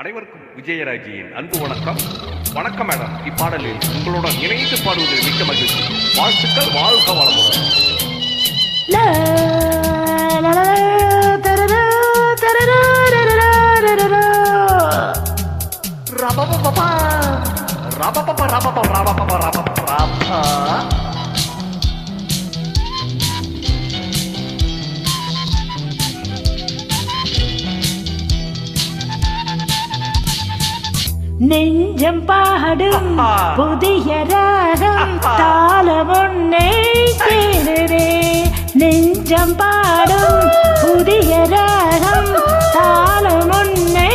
அனைவருக்கும் விஜயராஜியின் அன்பு வணக்கம். வணக்கம் மேடம். இப்பாடலில் உங்களுடன் இணைந்து பாடுவதில் மிக்க மகிழ்ச்சி. வாழ்த்துக்கள். வாழ்க வளமுடன். நெஞ்சம் பாடும் புதிய ராகம் தாளம் ஒன்னை தேடுதே. நெஞ்சம் பாடும் புதிய ராகம் தாளம் ஒன்னை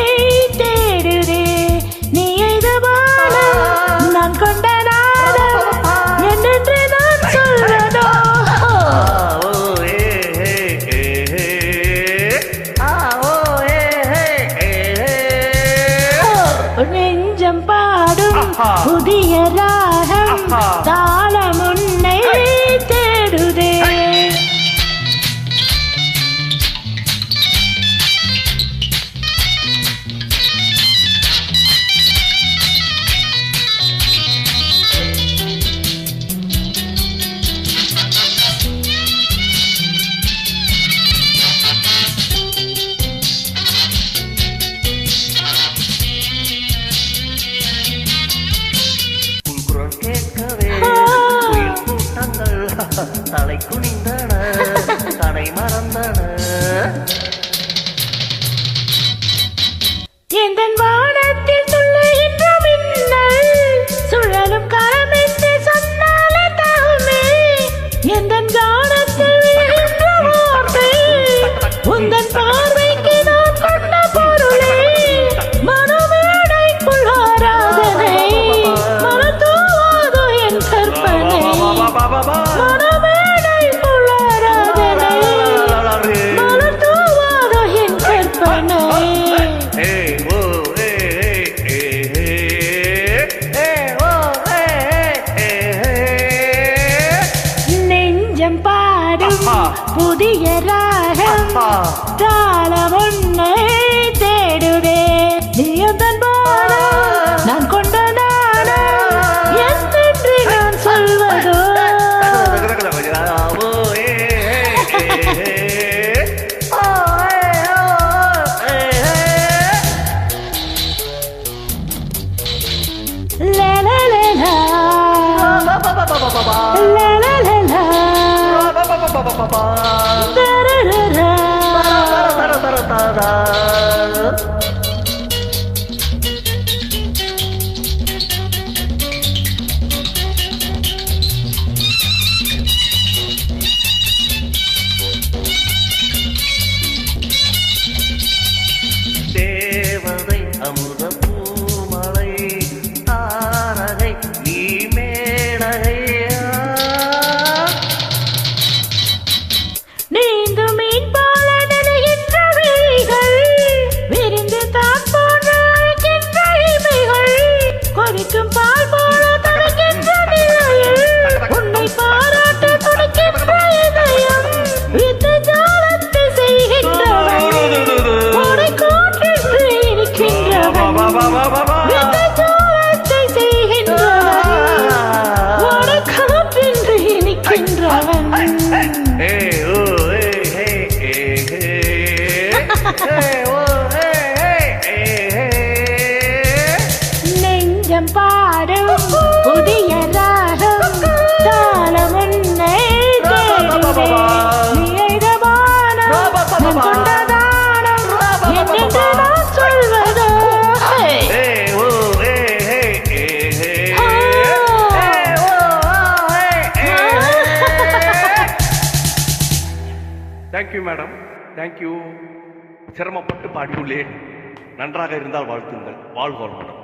தேடுதே. நீ இது பாடம் நான் கொண்ட நாடம் என்னென்று நான் சொல்வதோ. நெஞ்சம் பாடும் புதிய ராகம் தாளம் உன்னை தேடுதே. தலை குனிந்தன தடை மறந்தன. எந்தன் வானத்தில் துள்ளுகின்ற மின்னல் சுழலும் கரம் என்று சொன்னாலே தாமே. எந்தன் கானத்தில் விழுகின்ற வார்த்தை உந்தன் பார்வைக்கு நான் கொண்ட பொருளே. மனமேடைக்குள் ஆராதனை மனத்தூவாதோ என் கற்பனை. நெஞ்சம் பாடும் புதிய ராகம் தாளம் ஒன்னை தேடுதே. நீயந்தன் பாடம் நான் கொண்ட நாடம் என்றென்று நான் சொல்வதோ. தேவதை அமுத பூமலை தாரகை நீ மேடகையா. நீந்து மீன் போல நினைகின்ற விழிகள் விரிந்து தான் போன்ற அழைக்கின்ற இமைகள் கொதிக்கும் பால் போல தடுக்கின்ற நிலையில் உன்னை பாராட்ட துடிக்கின்ற இதயம். வித்து ஜாலத்தை செய்கின்றவன் உரை காற்றென்று இனிக்கின்றவன். வித்து ஜாலத்தை செய்கின்றவன் உரை காற்றென்று இனிக்கின்றவன். நெஞ்சம் பாடும் புதிய ராகம் தாளம் உன்னை தேடுதே. நீ எழுத வானம் நான் கொண்ட தானம் என்னென்று நான் சொல்வதோ. Thank you madam. தேங்க்யூ. சிரமப்பட்டு பாடியுள்ளேன். நன்றாக இருந்தால் வாழ்த்துங்கள். வாழ்க வளமுடன்.